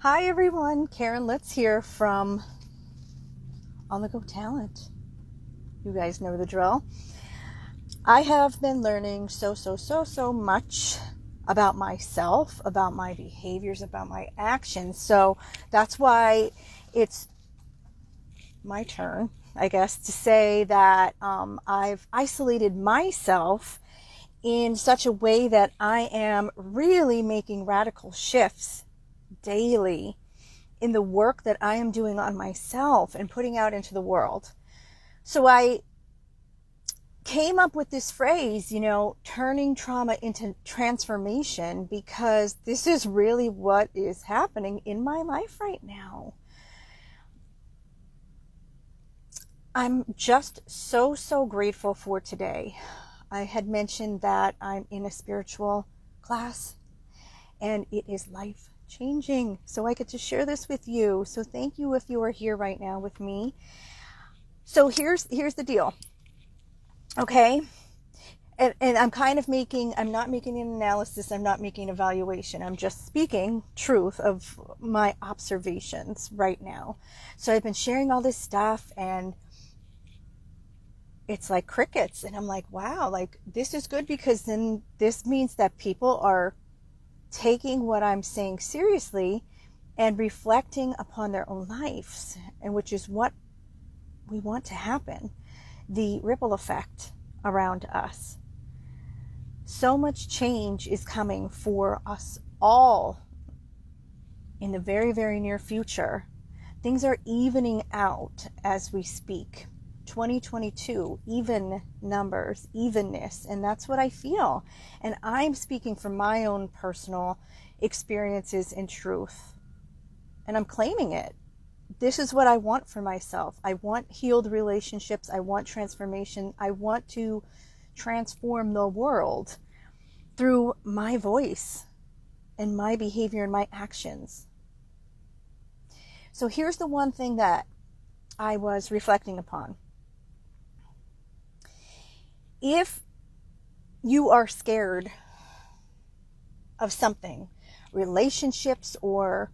Hi everyone, Caryn Lutz here from On the Go Talent. You guys know the drill. I have been learning so much about myself, about my behaviors, about my actions. So that's why it's my turn, I guess, to say that I've isolated myself in such a way that I am really making radical shifts daily in the work that I am doing on myself and putting out into the world. So I came up with this phrase, turning trauma into transformation, because this is really what is happening in my life right now. I'm just so grateful for today. I had mentioned that I'm in a spiritual class and it is life changing. So I get to share this with you. So thank you if you are here right now with me. So here's the deal. Okay. And I'm not making an analysis. I'm not making an evaluation. I'm just speaking truth of my observations right now. So I've been sharing all this stuff and it's like crickets. And I'm like, wow, like this is good, because then this means that people are taking what I'm saying seriously and reflecting upon their own lives, and which is what we want to happen. The ripple effect around us. So much change is coming for us all in the very near future. Things are evening out as we speak. 2022, even numbers, evenness, and that's what I feel. And I'm speaking from my own personal experiences and truth. And I'm claiming it. This is what I want for myself. I want healed relationships. I want transformation. I want to transform the world through my voice and my behavior and my actions. So here's the one thing that I was reflecting upon. If you are scared of something, relationships, or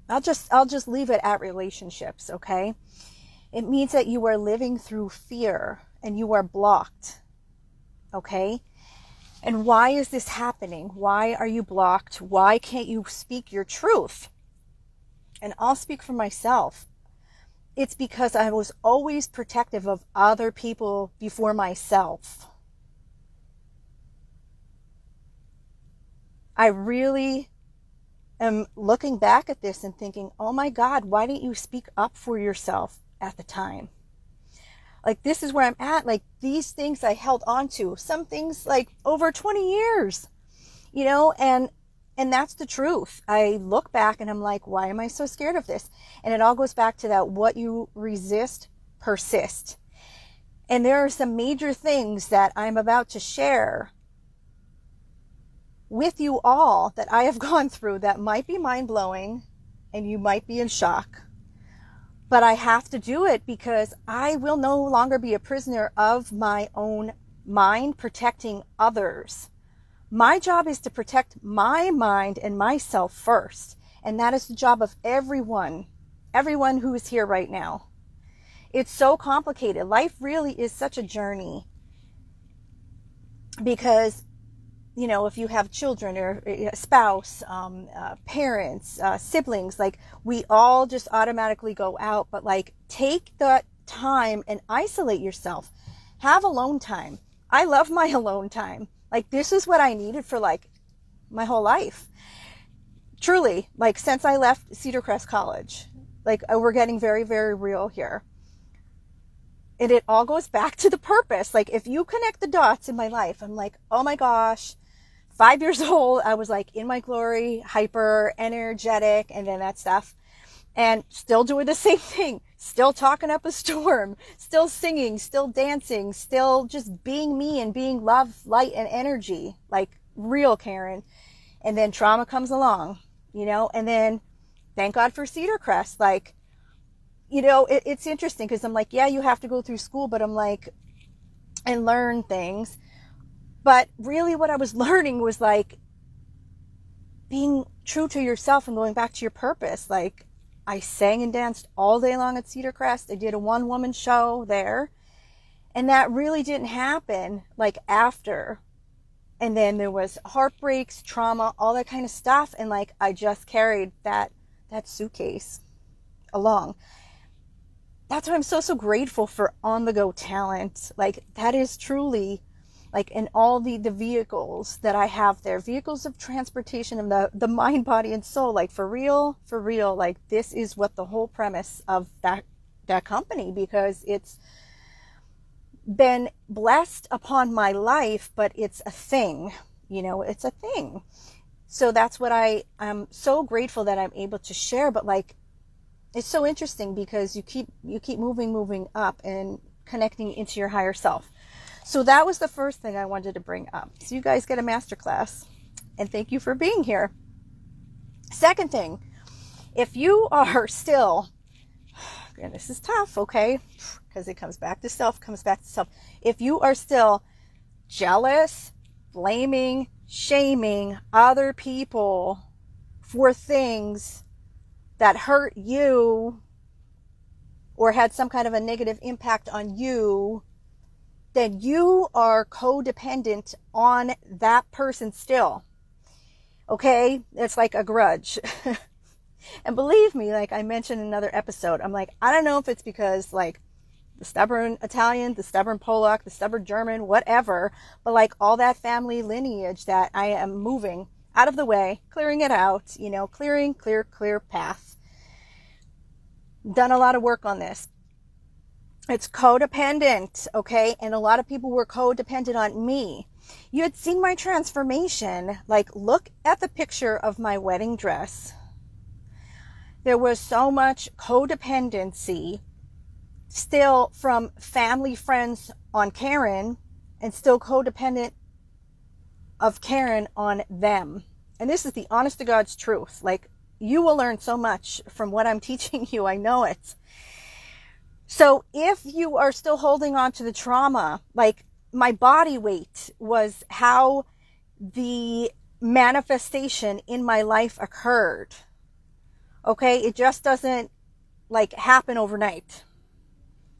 I'll just leave it at relationships, okay? It means that you are living through fear and you are blocked, okay? And why is this happening? Why are you blocked? Why can't you speak your truth? And I'll speak for myself. It's because I was always protective of other people before myself. I really am looking back at this and thinking, oh my God, why didn't you speak up for yourself at the time? Like, this is where I'm at. Like, these things I held on to, some things like over 20 years, and that's the truth. I look back and I'm like, why am I so scared of this? And it all goes back to that, what you resist, persist. And there are some major things that I'm about to share with you all that I have gone through that might be mind-blowing and you might be in shock. But I have to do it because I will no longer be a prisoner of my own mind protecting others. My job is to protect my mind and myself first. And that is the job of everyone who is here right now. It's so complicated. Life really is such a journey. Because, if you have children or a spouse, parents, siblings, like, we all just automatically go out. But like, take that time and isolate yourself. Have alone time. I love my alone time. Like, this is what I needed for like my whole life. Truly, like, since I left Cedar Crest College, like, we're getting very real here. And it all goes back to the purpose. Like, if you connect the dots in my life, I'm like, oh my gosh, 5 years old, I was like in my glory, hyper energetic, and then that stuff. And still doing the same thing, still talking up a storm, still singing, still dancing, still just being me and being love, light, and energy, like real Caryn. And then trauma comes along, and then thank God for Cedar Crest. Like, it's interesting because I'm like, yeah, you have to go through school, but I'm like, and learn things. But really what I was learning was like, being true to yourself and going back to your purpose. Like, I sang and danced all day long at Cedar Crest. I did a one-woman show there. And that really didn't happen like after. And then there was heartbreaks, trauma, all that kind of stuff. And like, I just carried that suitcase along. That's why I'm so grateful for on-the-go talent. Like, that is truly, like, in all the vehicles that I have there, vehicles of transportation of the mind, body, and soul. Like, for real, like, this is what the whole premise of that company, because it's been blessed upon my life, but it's a thing, it's a thing. So that's what I'm so grateful that I'm able to share. But like, it's so interesting because you keep moving up and connecting into your higher self. So that was the first thing I wanted to bring up. So you guys get a masterclass, and thank you for being here. Second thing, if you are still, and this is tough, okay, because it comes back to self. If you are still jealous, blaming, shaming other people for things that hurt you or had some kind of a negative impact on you, then you are codependent on that person still. Okay? It's like a grudge. And believe me, like I mentioned in another episode, I'm like, I don't know if it's because like the stubborn Italian, the stubborn Polak, the stubborn German, whatever, but like all that family lineage that I am moving out of the way, clearing it out, clear path. Done a lot of work on this. It's codependent, okay? And a lot of people were codependent on me. You had seen my transformation. Like, look at the picture of my wedding dress. There was so much codependency still from family friends on Caryn, and still codependent of Caryn on them. And this is the honest to God's truth. Like, you will learn so much from what I'm teaching you. I know it. So if you are still holding on to the trauma, like my body weight was how the manifestation in my life occurred. Okay, it just doesn't like happen overnight.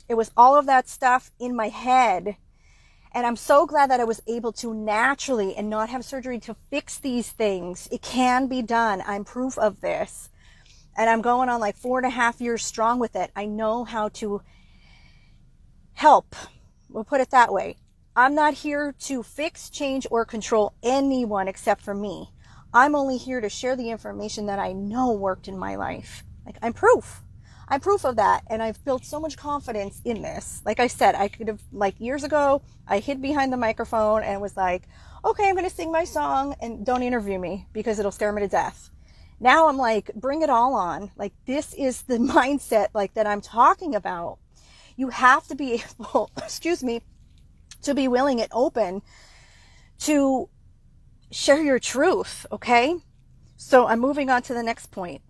It was all of that stuff in my head. And I'm so glad that I was able to naturally and not have surgery to fix these things. It can be done. I'm proof of this. And I'm going on like 4.5 years strong with it. I know how to help. We'll put it that way. I'm not here to fix, change, or control anyone except for me. I'm only here to share the information that I know worked in my life. Like, I'm proof. I'm proof of that. And I've built so much confidence in this. Like I said, I could have, like years ago, I hid behind the microphone and was like, okay, I'm going to sing my song and don't interview me because it'll scare me to death. Now I'm like, bring it all on. Like, this is the mindset like that I'm talking about. You have to be able, to be willing and open to share your truth. Okay. So I'm moving on to the next point.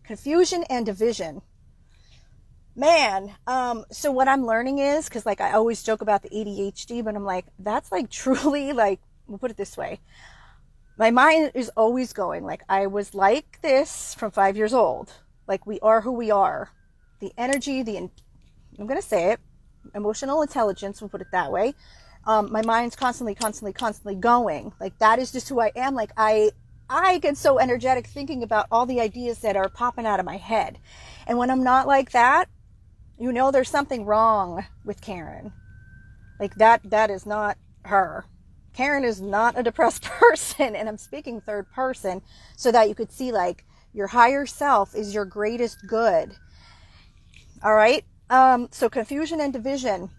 Confusion and division. Man. So what I'm learning is, cause like I always joke about the ADHD, but I'm like, that's like truly like, we'll put it this way. My mind is always going. Like, I was like this from 5 years old. Like, we are who we are. The energy, I'm going to say it, emotional intelligence, we'll put it that way. My mind's constantly going. Like, that is just who I am. Like, I get so energetic thinking about all the ideas that are popping out of my head. And when I'm not like that, there's something wrong with Caryn. Like, that is not her. Caryn is not a depressed person, and I'm speaking third person so that you could see like your higher self is your greatest good. All right. So confusion and division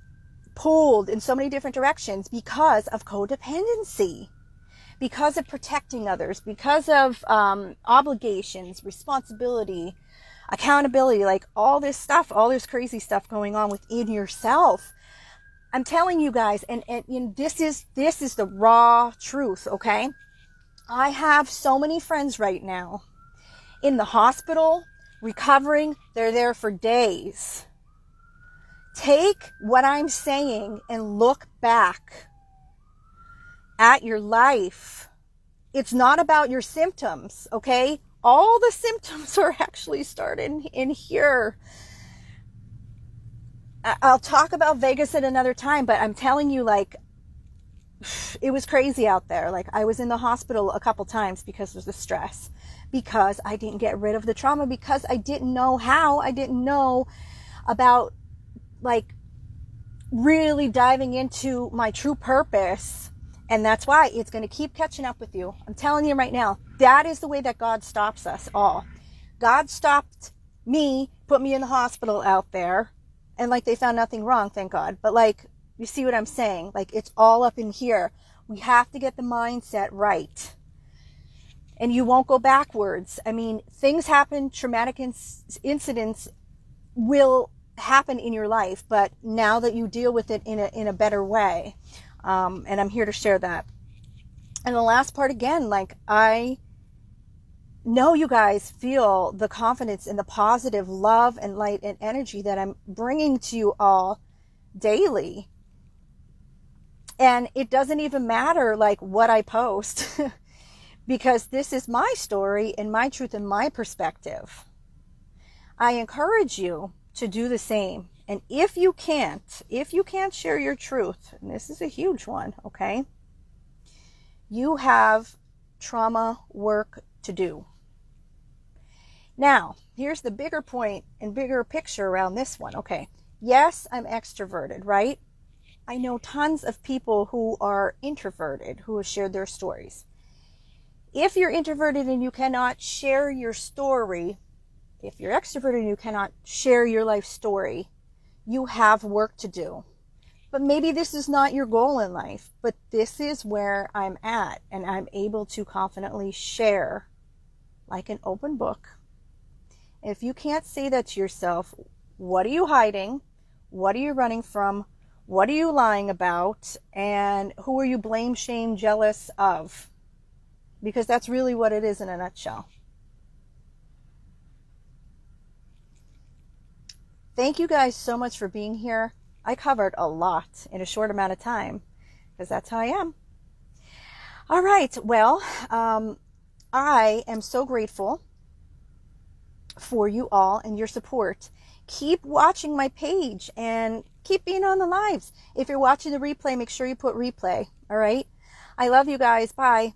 pulled in so many different directions because of codependency, because of protecting others, because of obligations, responsibility, accountability, like all this stuff, all this crazy stuff going on within yourself. I'm telling you guys, and this is the raw truth, okay? I have so many friends right now in the hospital, recovering. They're there for days. Take what I'm saying and look back at your life it's not about your symptoms, okay? All the symptoms are actually starting in here. I'll talk about Vegas at another time, but I'm telling you, like, it was crazy out there. Like, I was in the hospital a couple times because of the stress, because I didn't get rid of the trauma, because I didn't know how. I didn't know about, like, really diving into my true purpose. And that's why it's going to keep catching up with you. I'm telling you right now, that is the way that God stops us all. God stopped me, put me in the hospital out there, and like they found nothing wrong, thank God. But like, you see what I'm saying? Like, it's all up in here. We have to get the mindset right. And you won't go backwards. I mean, things happen, traumatic incidents will happen in your life, but now that you deal with it in a better way. And I'm here to share that. And the last part, again, like, I know you guys feel the confidence and the positive love and light and energy that I'm bringing to you all daily. And it doesn't even matter, like, what I post because this is my story and my truth and my perspective. I encourage you to do the same. And if you can't share your truth, and this is a huge one, okay? You have trauma work to do. Now, here's the bigger point and bigger picture around this one. Okay, yes, I'm extroverted, right? I know tons of people who are introverted who have shared their stories. If you're introverted and you cannot share your story, if you're extroverted and you cannot share your life story, you have work to do. But maybe this is not your goal in life, but this is where I'm at, and I'm able to confidently share like an open book. If you can't say that to yourself, what are you hiding? What are you running from? What are you lying about? And who are you blame, shame, jealous of? Because that's really what it is in a nutshell. Thank you guys so much for being here. I covered a lot in a short amount of time because that's how I am. All right. Well, I am so grateful for you all and your support. Keep watching my page and keep being on the lives. If you're watching the replay, make sure you put replay. All right. I love you guys. Bye.